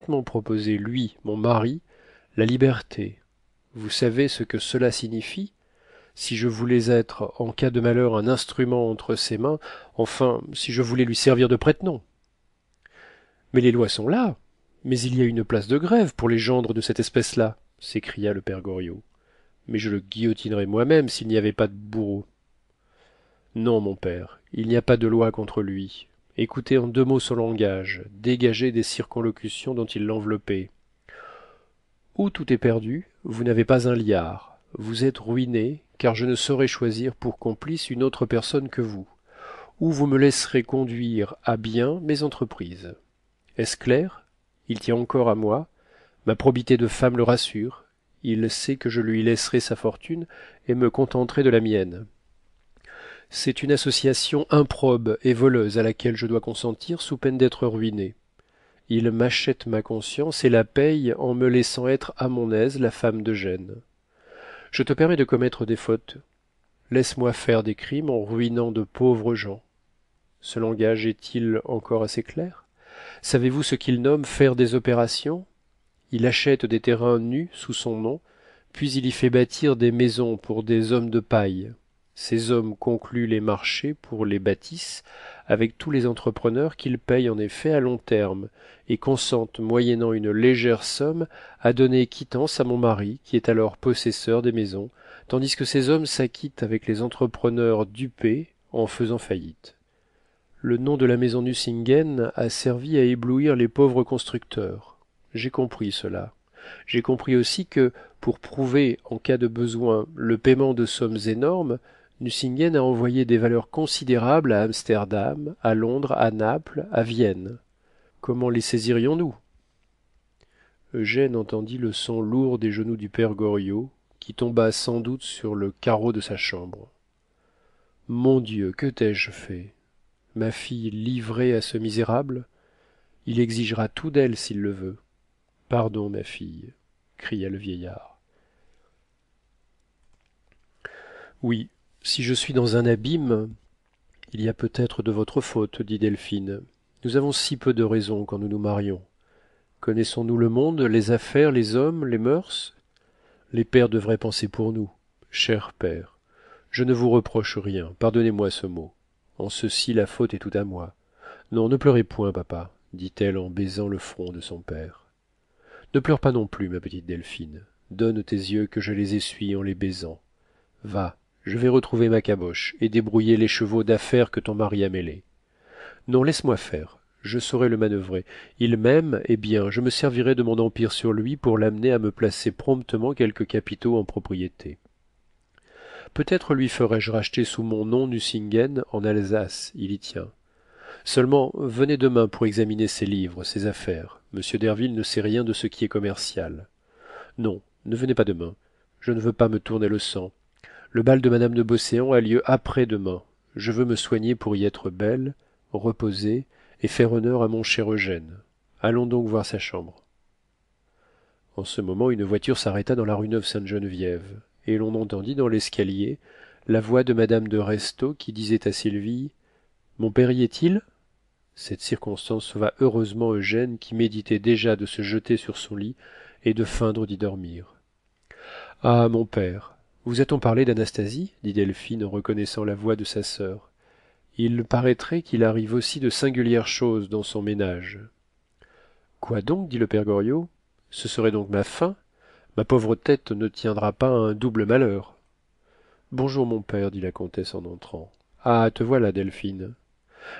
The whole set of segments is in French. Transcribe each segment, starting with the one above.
secrètement proposé, lui, mon mari, la liberté. Vous savez ce que cela signifie? Si je voulais être, en cas de malheur, un instrument entre ses mains, enfin, si je voulais lui servir de prête-nom. Mais les lois sont là. Mais il y a une place de grève pour les gendres de cette espèce-là, s'écria le père Goriot. Mais je le guillotinerais moi-même s'il n'y avait pas de bourreau. Non, mon père, il n'y a pas de loi contre lui. Écoutez en deux mots son langage, dégagez des circonlocutions dont il l'enveloppait. Ou tout est perdu, vous n'avez pas un liard, vous êtes ruiné, car je ne saurais choisir pour complice une autre personne que vous, ou vous me laisserez conduire à bien mes entreprises. Est-ce clair? Il tient encore à moi, ma probité de femme le rassure, il sait que je lui laisserai sa fortune et me contenterai de la mienne. C'est une association improbe et voleuse à laquelle je dois consentir sous peine d'être ruiné. Il m'achète ma conscience et la paye en me laissant être à mon aise la femme d'Eugène. Je te permets de commettre des fautes. Laisse-moi faire des crimes en ruinant de pauvres gens. Ce langage est-il encore assez clair? Savez-vous ce qu'il nomme faire des opérations? Il achète des terrains nus sous son nom, puis il y fait bâtir des maisons pour des hommes de paille. Ces hommes concluent les marchés pour les bâtisses avec tous les entrepreneurs qu'ils payent en effet à long terme et consentent moyennant une légère somme à donner quittance à mon mari qui est alors possesseur des maisons, tandis que ces hommes s'acquittent avec les entrepreneurs dupés en faisant faillite. Le nom de la maison Nucingen a servi à éblouir les pauvres constructeurs. J'ai compris cela. J'ai compris aussi que, pour prouver, en cas de besoin, le paiement de sommes énormes, Nucingen a envoyé des valeurs considérables à Amsterdam, à Londres, à Naples, à Vienne. Comment les saisirions-nous? Eugène entendit le son lourd des genoux du père Goriot, qui tomba sans doute sur le carreau de sa chambre. Mon Dieu, que t'ai-je fait? Ma fille livrée à ce misérable? Il exigera tout d'elle s'il le veut. Pardon, ma fille, cria le vieillard. Oui, si je suis dans un abîme, il y a peut-être de votre faute, dit Delphine. Nous avons si peu de raison quand nous nous marions. Connaissons-nous le monde, les affaires, les hommes, les mœurs? Les pères devraient penser pour nous. Cher père, je ne vous reproche rien, pardonnez-moi ce mot. En ceci la faute est toute à moi. Non, ne pleurez point, papa, dit-elle en baisant le front de son père. Ne pleure pas non plus, ma petite Delphine. Donne tes yeux que je les essuie en les baisant. Va, je vais retrouver ma caboche et débrouiller les chevaux d'affaires que ton mari a mêlés. Non, laisse-moi faire, je saurai le manœuvrer. Il m'aime, eh bien, je me servirai de mon empire sur lui pour l'amener à me placer promptement quelques capitaux en propriété. Peut-être lui ferai-je racheter sous mon nom Nucingen en Alsace, il y tient. Seulement, venez demain pour examiner ses livres, ses affaires. Monsieur Derville ne sait rien de ce qui est commercial. Non, ne venez pas demain. Je ne veux pas me tourner le sang. Le bal de madame de Beauséant a lieu après-demain. Je veux me soigner pour y être belle, reposée, et faire honneur à mon cher Eugène. Allons donc voir sa chambre. En ce moment, une voiture s'arrêta dans la rue Neuve-Sainte-Geneviève, et l'on entendit dans l'escalier la voix de madame de Restaud qui disait à Sylvie: Mon père y est-il? Cette circonstance sauva heureusement Eugène qui méditait déjà de se jeter sur son lit et de feindre d'y dormir. Ah, mon père, vous a-t-on parlé d'Anastasie? dit Delphine en reconnaissant la voix de sa sœur. Il paraîtrait qu'il arrive aussi de singulières choses dans son ménage. Quoi donc? dit le père Goriot. Ce serait donc ma fin? Ma pauvre tête ne tiendra pas à un double malheur. Bonjour, mon père, dit la comtesse en entrant. Ah, te voilà, Delphine.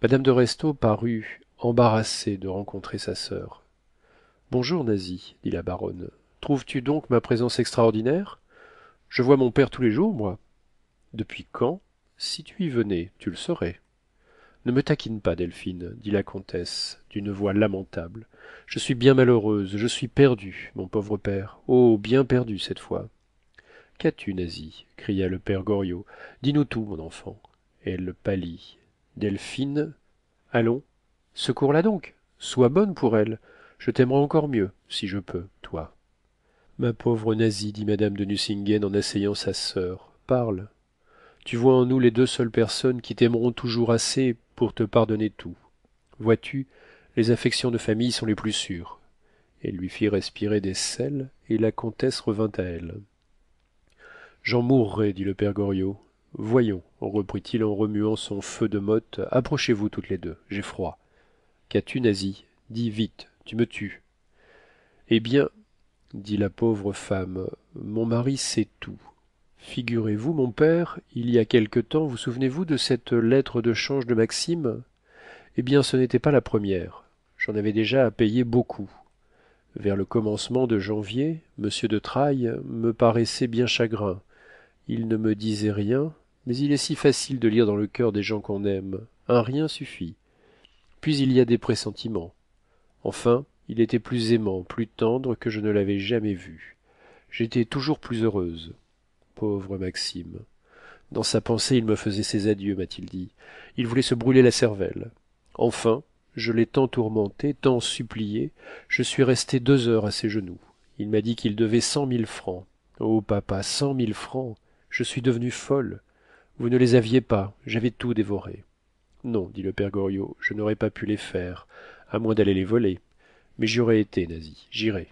Madame de Restaud parut embarrassée de rencontrer sa sœur. Bonjour, Nasie, dit la baronne. Trouves-tu donc ma présence extraordinaire? Je vois mon père tous les jours, moi. Depuis quand? Si tu y venais, tu le saurais. Ne me taquine pas, Delphine, dit la comtesse d'une voix lamentable. Je suis bien malheureuse, je suis perdue, mon pauvre père. Oh, bien perdue cette fois. Qu'as-tu, Nasie? Cria le père Goriot. Dis-nous tout, mon enfant. Elle pâlit. Delphine, allons, secours-la donc. Sois bonne pour elle. Je t'aimerai encore mieux, si je peux, toi. Ma pauvre Nasie, dit madame de Nucingen en asseyant sa sœur, parle. Tu vois en nous les deux seules personnes qui t'aimeront toujours assez pour te pardonner tout. Vois-tu, les affections de famille sont les plus sûres. Elle lui fit respirer des sels, et la comtesse revint à elle. J'en mourrais, dit le père Goriot. Voyons, reprit-il en remuant son feu de motte, approchez-vous toutes les deux, j'ai froid. Qu'as-tu, Nasie? Dis vite, tu me tues. Eh bien, dit la pauvre femme, mon mari sait tout. Figurez-vous, mon père, il y a quelque temps, vous souvenez-vous de cette lettre de change de Maxime? Eh bien, ce n'était pas la première. J'en avais déjà à payer beaucoup. Vers le commencement de janvier, monsieur de Trailles me paraissait bien chagrin. Il ne me disait rien, mais il est si facile de lire dans le cœur des gens qu'on aime. Un rien suffit. Puis il y a des pressentiments. Enfin, il était plus aimant, plus tendre que je ne l'avais jamais vu. J'étais toujours plus heureuse. Pauvre Maxime. Dans sa pensée, il me faisait ses adieux, m'a-t-il dit. Il voulait se brûler la cervelle. Enfin, je l'ai tant tourmenté, tant supplié, je suis restée 2 heures à ses genoux. Il m'a dit qu'il devait 100 000 francs. Oh papa, 100 000 francs! Je suis devenue folle. Vous ne les aviez pas, j'avais tout dévoré. Non, dit le père Goriot, je n'aurais pas pu les faire, à moins d'aller les voler. Mais j'y aurais été, Nasie, j'irai.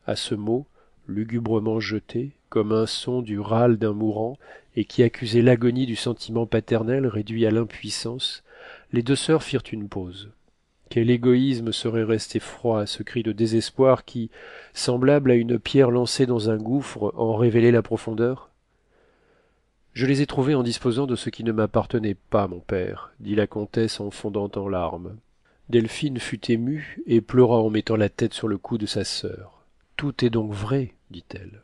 À ce mot, lugubrement jeté, comme un son du râle d'un mourant, et qui accusait l'agonie du sentiment paternel réduit à l'impuissance, les deux sœurs firent une pause. Quel égoïsme serait resté froid à ce cri de désespoir qui, semblable à une pierre lancée dans un gouffre, en révélait la profondeur? Je les ai trouvés en disposant de ce qui ne m'appartenait pas, mon père, dit la comtesse en fondant en larmes. Delphine fut émue et pleura en mettant la tête sur le cou de sa sœur. Tout est donc vrai, dit-elle.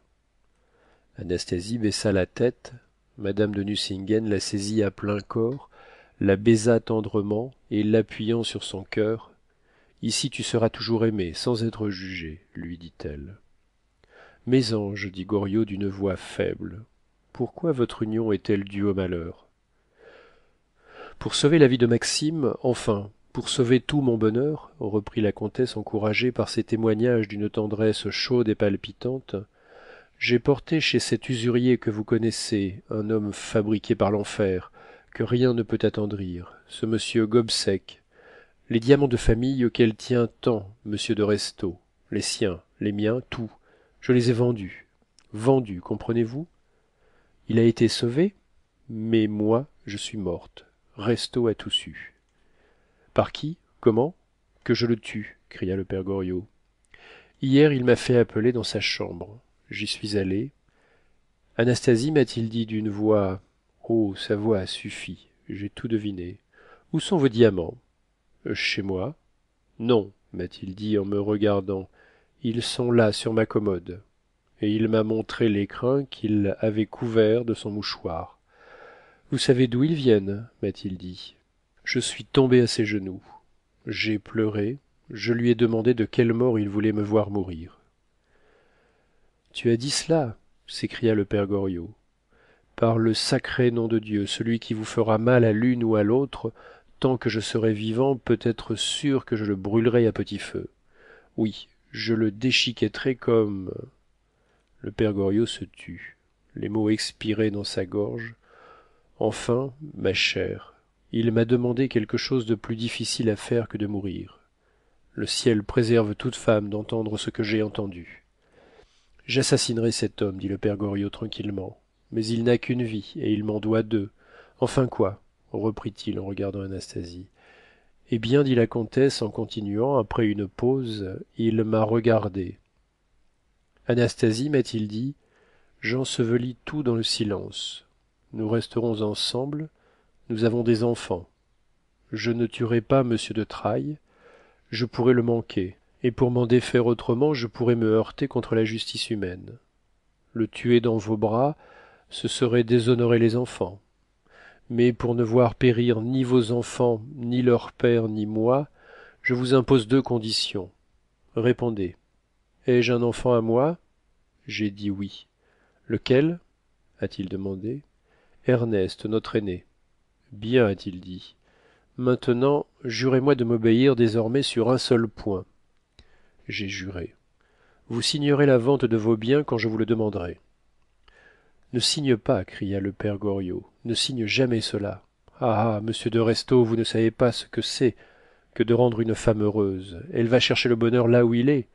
Anastasie baissa la tête. Madame de Nucingen la saisit à plein corps, la baisa tendrement et l'appuyant sur son cœur. Ici tu seras toujours aimé, sans être jugé, lui dit-elle. Mes anges, dit Goriot d'une voix faible, pourquoi votre union est-elle due au malheur? Pour sauver la vie de Maxime, enfin, pour sauver tout mon bonheur, reprit la comtesse encouragée par ces témoignages d'une tendresse chaude et palpitante, j'ai porté chez cet usurier que vous connaissez, un homme fabriqué par l'enfer, que rien ne peut attendrir, ce monsieur Gobseck, les diamants de famille auxquels tient tant monsieur de Restaud, les siens, les miens, tout, je les ai vendus. Vendus, comprenez-vous? Il a été sauvé, mais moi, je suis morte. Restaud a tout su. Par qui? Comment? Que je le tue, cria le père Goriot. Hier, il m'a fait appeler dans sa chambre. J'y suis allé. Anastasie, m'a-t-il dit d'une voix. Oh, sa voix a suffi, j'ai tout deviné. Où sont vos diamants? Chez moi. Non, m'a-t-il dit en me regardant. Ils sont là, sur ma commode. Et il m'a montré l'écrin qu'il avait couvert de son mouchoir. Vous savez d'où ils viennent? M'a-t-il dit. Je suis tombée à ses genoux. J'ai pleuré. Je lui ai demandé de quelle mort il voulait me voir mourir. Tu as dit cela, s'écria le père Goriot. Par le sacré nom de Dieu, celui qui vous fera mal à l'une ou à l'autre, tant que je serai vivant, peut être sûr que je le brûlerai à petit feu. Oui, je le déchiquetterai comme... Le père Goriot se tut. Les mots expiraient dans sa gorge. Enfin, ma chère, il m'a demandé quelque chose de plus difficile à faire que de mourir. Le ciel préserve toute femme d'entendre ce que j'ai entendu. J'assassinerai cet homme, dit le père Goriot tranquillement. Mais il n'a qu'une vie, et il m'en doit 2. Enfin quoi? Reprit-il en regardant Anastasie. Eh bien, dit la comtesse en continuant, après une pause, il m'a regardé. Anastasie, m'a-t-il dit, j'ensevelis tout dans le silence. Nous resterons ensemble, nous avons des enfants. Je ne tuerai pas monsieur de Trailles, je pourrais le manquer, et pour m'en défaire autrement, je pourrais me heurter contre la justice humaine. Le tuer dans vos bras, ce serait déshonorer les enfants. Mais pour ne voir périr ni vos enfants, ni leur père, ni moi, je vous impose 2 conditions. Répondez. Ai-je un enfant à moi? J'ai dit oui. Lequel? A-t-il demandé. Ernest, notre aîné. Bien, a-t-il dit. Maintenant, jurez-moi de m'obéir désormais sur un seul point. J'ai juré. Vous signerez la vente de vos biens quand je vous le demanderai. Ne signe pas, cria le père Goriot. Ne signe jamais cela. Ah, monsieur de Restaud, vous ne savez pas ce que c'est que de rendre une femme heureuse. Elle va chercher le bonheur là où il est.